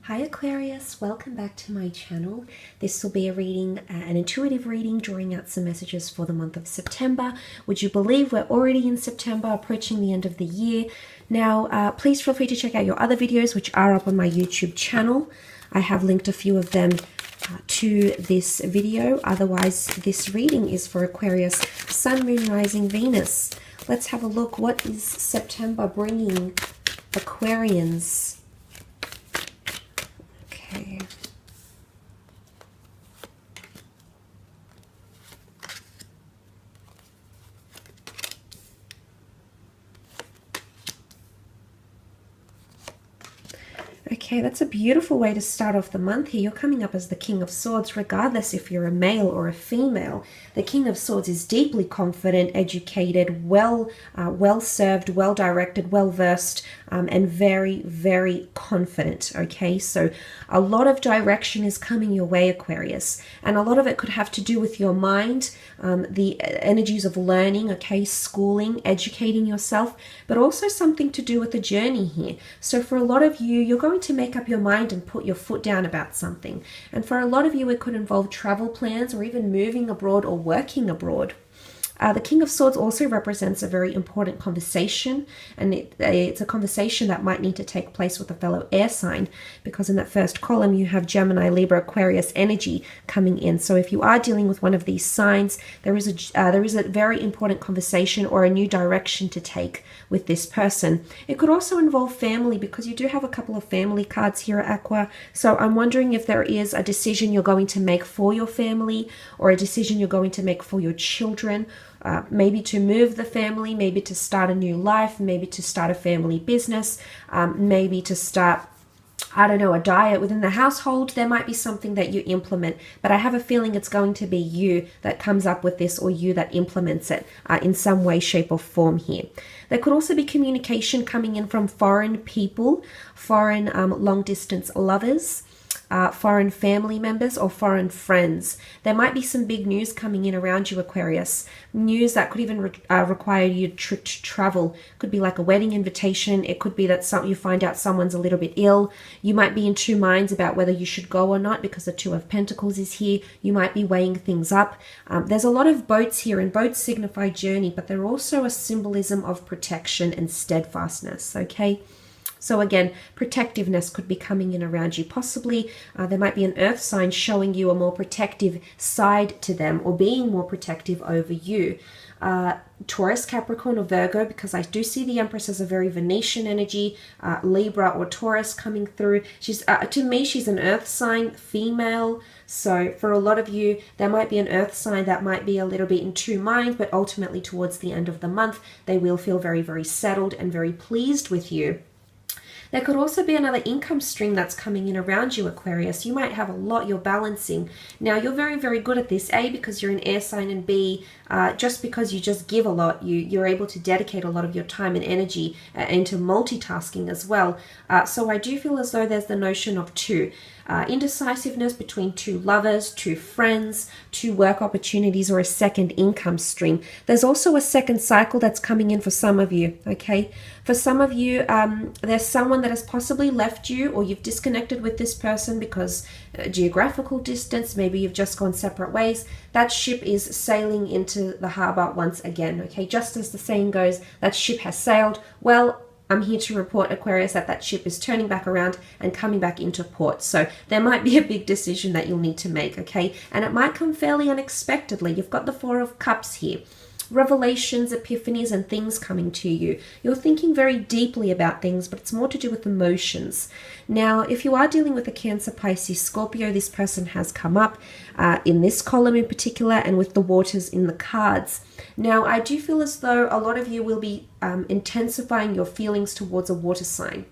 Hi Aquarius, welcome back to my channel. This will be a reading, an intuitive reading, drawing out some messages for the month of September. Would you believe we're already in September, approaching the end of the year? Now, please feel free to check out your other videos, which are up on my YouTube channel. I have linked a few of them to this video. Otherwise, this reading is for Aquarius, Sun, Moon, Rising, Venus. Let's have a look. What is September bringing Aquarians? Okay. Okay, that's a beautiful way to start off the month here. You're coming up as the King of Swords, regardless if you're a male or a female. The King of Swords is deeply confident, educated, well-served, well-directed, well-versed, and very, very confident, okay? So a lot of direction is coming your way, Aquarius, and a lot of it could have to do with your mind, the energies of learning, okay, schooling, educating yourself, but also something to do with the journey here. So for a lot of you, you're going to make up your mind and put your foot down about something. And for a lot of you, it could involve travel plans or even moving abroad or working abroad. The King of Swords also represents a very important conversation, and it's a conversation that might need to take place with a fellow air sign, because in that first column you have Gemini, Libra, Aquarius energy coming in. So if you are dealing with one of these signs, there is a very important conversation or a new direction to take with this person. It could also involve family, because you do have a couple of family cards here at Aqua. So I'm wondering if there is a decision you're going to make for your family, or a decision you're going to make for your children. Maybe to move the family, maybe to start a new life, maybe to start a family business, maybe to start, I don't know, a diet within the household. There might be something that you implement, but I have a feeling it's going to be you that comes up with this, or you that implements it in some way, shape, or form here. There could also be communication coming in from foreign people, foreign long-distance lovers, foreign family members, or foreign friends. There might be some big news coming in around you, Aquarius. News that could even require you to travel. Could be like a wedding invitation. It could be that you find out someone's a little bit ill. You might be in two minds about whether you should go or not, because the Two of Pentacles is here. You might be weighing things up. There's a lot of boats here, and boats signify journey, but they're also a symbolism of protection and steadfastness, okay? So again, protectiveness could be coming in around you. Possibly there might be an earth sign showing you a more protective side to them, or being more protective over you. Taurus, Capricorn, or Virgo, because I do see the Empress as a very Venetian energy. Libra or Taurus coming through. She's to me, she's an earth sign, female. So for a lot of you, there might be an earth sign that might be a little bit in two minds, but ultimately towards the end of the month, they will feel very, very settled and very pleased with you. There could also be another income stream that's coming in around you, Aquarius. You might have a lot you're balancing. Now, you're very, very good at this, A, because you're an air sign, and B, just because you just give a lot, you're able to dedicate a lot of your time and energy into multitasking as well. So I do feel as though there's the notion of two. Indecisiveness between two lovers, two friends, two work opportunities, or a second income stream. There's also a second cycle that's coming in for some of you, okay? For some of you, there's someone that has possibly left you, or you've disconnected with this person because geographical distance, maybe you've just gone separate ways. That ship is sailing into the harbor once again, okay? Just as the saying goes, that ship has sailed. Well, I'm here to report, Aquarius, that ship is turning back around and coming back into port. So there might be a big decision that you'll need to make, okay? And it might come fairly unexpectedly. You've got the Four of Cups here. Revelations, epiphanies, and things coming to you. You're thinking very deeply about things, but it's more to do with emotions. Now, if you are dealing with a Cancer, Pisces, Scorpio, this person has come up in this column in particular, and with the waters in the cards. Now, I do feel as though a lot of you will be intensifying your feelings towards a water sign.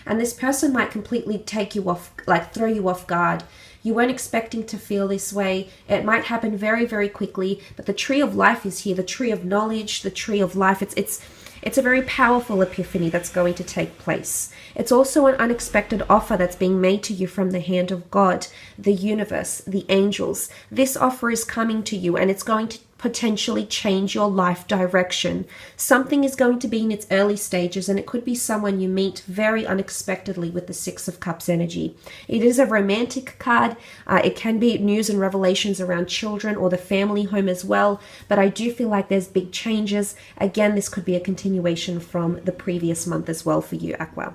And this person might completely take you off, like throw you off guard. You weren't expecting to feel this way. It might happen very, very quickly, but the tree of life is here, the tree of knowledge, the tree of life. It's a very powerful epiphany that's going to take place. It's also an unexpected offer that's being made to you from the hand of God, the universe, the angels. This offer is coming to you, and it's going to potentially change your life direction. Something is going to be in its early stages, and it could be someone you meet very unexpectedly with the Six of Cups energy. It is a romantic card. It can be news and revelations around children or the family home as well, but I do feel like there's big changes. Again, this could be a continuation from the previous month as well for you, Aqua.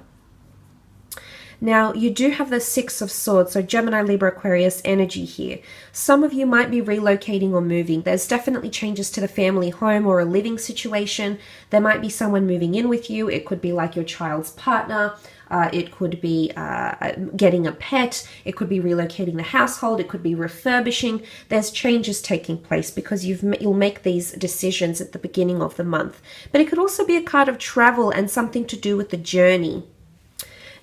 Now, you do have the Six of Swords, so Gemini, Libra, Aquarius energy here. Some of you might be relocating or moving. There's definitely changes to the family home or a living situation. There might be someone moving in with you. It could be like your child's partner. It could be getting a pet. It could be relocating the household. It could be refurbishing. There's changes taking place because you'll make these decisions at the beginning of the month. But it could also be a card of travel and something to do with the journey.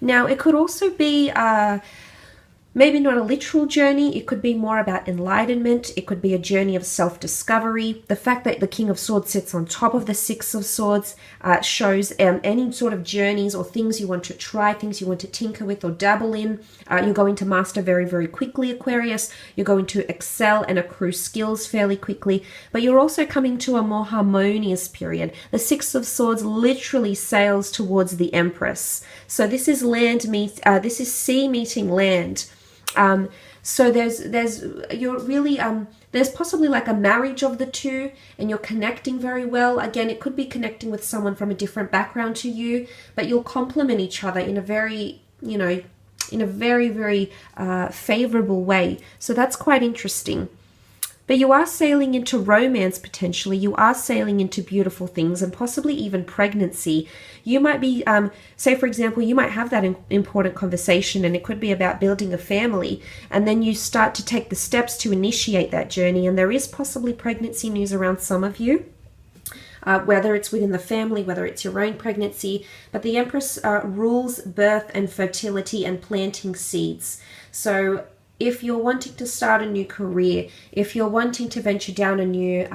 Now, it could also be maybe not a literal journey. It could be more about enlightenment. It could be a journey of self-discovery. The fact that the King of Swords sits on top of the Six of Swords shows any sort of journeys or things you want to try, things you want to tinker with or dabble in. You're going to master very, very quickly, Aquarius. You're going to excel and accrue skills fairly quickly, but you're also coming to a more harmonious period. The Six of Swords literally sails towards the Empress. So this is this is sea meeting land. So there's possibly like a marriage of the two, and you're connecting very well. Again, it could be connecting with someone from a different background to you, but you'll complement each other in a very, very favorable way. So that's quite interesting. But you are sailing into romance potentially. You are sailing into beautiful things and possibly even pregnancy. You might be, say for example, you might have that important conversation, and it could be about building a family. And then you start to take the steps to initiate that journey. And there is possibly pregnancy news around some of you. Whether it's within the family, whether it's your own pregnancy. But the Empress rules birth and fertility and planting seeds. So if you're wanting to start a new career, if you're wanting to venture down a new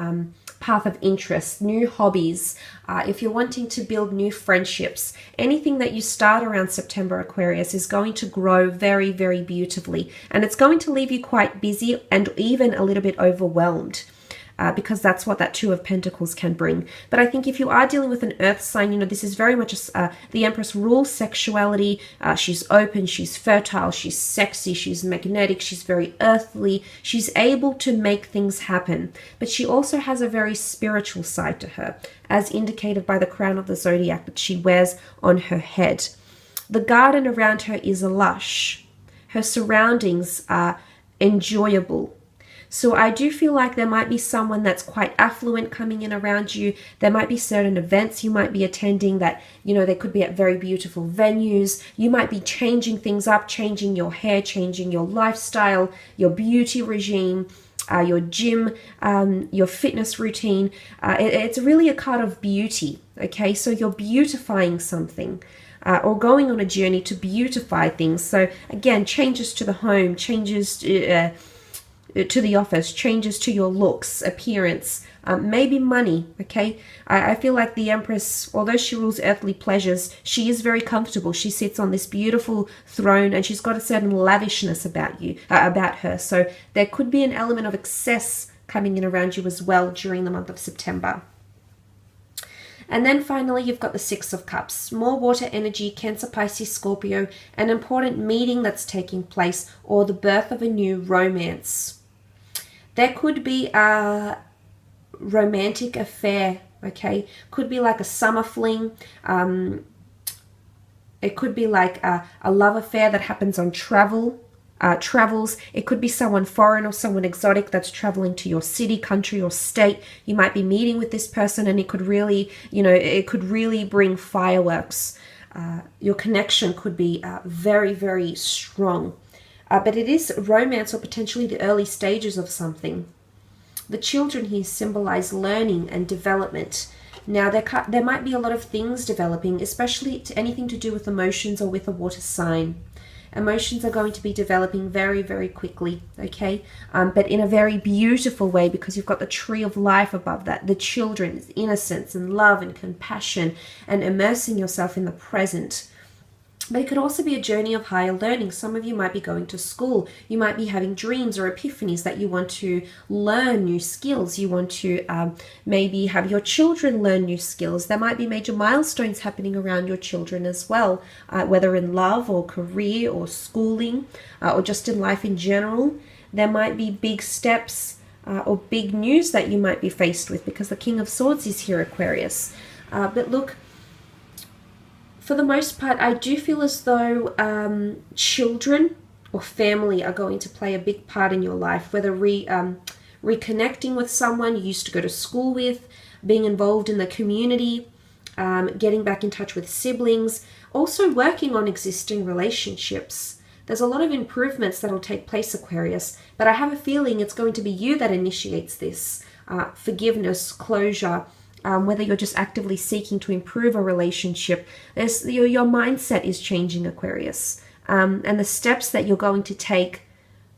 path of interest, new hobbies, if you're wanting to build new friendships, anything that you start around September, Aquarius, is going to grow very, very beautifully. And it's going to leave you quite busy and even a little bit overwhelmed. Because that's what that Two of Pentacles can bring. But I think if you are dealing with an earth sign, this is very much the Empress rules sexuality. She's open, she's fertile, she's sexy, she's magnetic, she's very earthly. She's able to make things happen. But she also has a very spiritual side to her, as indicated by the crown of the zodiac that she wears on her head. The garden around her is lush. Her surroundings are enjoyable. So I do feel like there might be someone that's quite affluent coming in around you. There might be certain events you might be attending that, they could be at very beautiful venues. You might be changing things up, changing your hair, changing your lifestyle, your beauty regime, your gym, your fitness routine. It's really a card of beauty, okay? So you're beautifying something. Or going on a journey to beautify things. So again, changes to the home, changes to the office, changes to your looks, appearance, maybe money, okay? I feel like the Empress, although she rules earthly pleasures, she is very comfortable. She sits on this beautiful throne, and she's got a certain lavishness about her. So there could be an element of excess coming in around you as well during the month of September. And then finally, you've got the Six of Cups. More water energy, Cancer, Pisces, Scorpio, an important meeting that's taking place, or the birth of a new romance. There could be a romantic affair, okay? Could be like a summer fling. It could be like a love affair that happens on travels. It could be someone foreign or someone exotic that's traveling to your city, country, or state. You might be meeting with this person, and it could really, it could really bring fireworks. Your connection could be very, very strong. But it is romance or potentially the early stages of something. The children here symbolize learning and development. Now, there might be a lot of things developing, especially anything to do with emotions or with a water sign. Emotions are going to be developing very, very quickly, okay? But in a very beautiful way, because you've got the tree of life above that. The children, innocence and love and compassion, and immersing yourself in the present. But it could also be a journey of higher learning. Some of you might be going to school. You might be having dreams or epiphanies that you want to learn new skills. You want to maybe have your children learn new skills. There might be major milestones happening around your children as well, whether in love or career or schooling or just in life in general. There might be big steps or big news that you might be faced with, because the King of Swords is here, Aquarius. But look, for the most part, I do feel as though children or family are going to play a big part in your life, whether reconnecting with someone you used to go to school with, being involved in the community, getting back in touch with siblings, also working on existing relationships. There's a lot of improvements that will take place, Aquarius, but I have a feeling it's going to be you that initiates this. Forgiveness, closure, whether you're just actively seeking to improve a relationship. Your mindset is changing, Aquarius. And the steps that you're going to take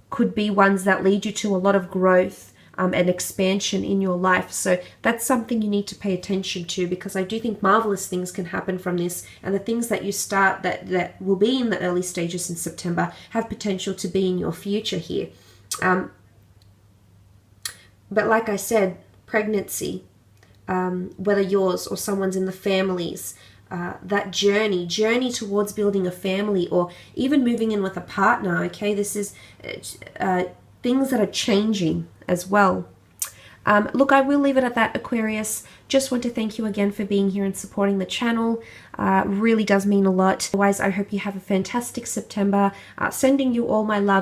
could be ones that lead you to a lot of growth and expansion in your life. So that's something you need to pay attention to, because I do think marvelous things can happen from this. And the things that you start that will be in the early stages in September have potential to be in your future here. But like I said, pregnancy, whether yours or someone's in the families, that journey towards building a family, or even moving in with a partner, okay? This is things that are changing as well. Look, I will leave it at that, Aquarius. Just want to thank you again for being here and supporting the channel. Really does mean a lot. Otherwise, I hope you have a fantastic September. Sending you all my love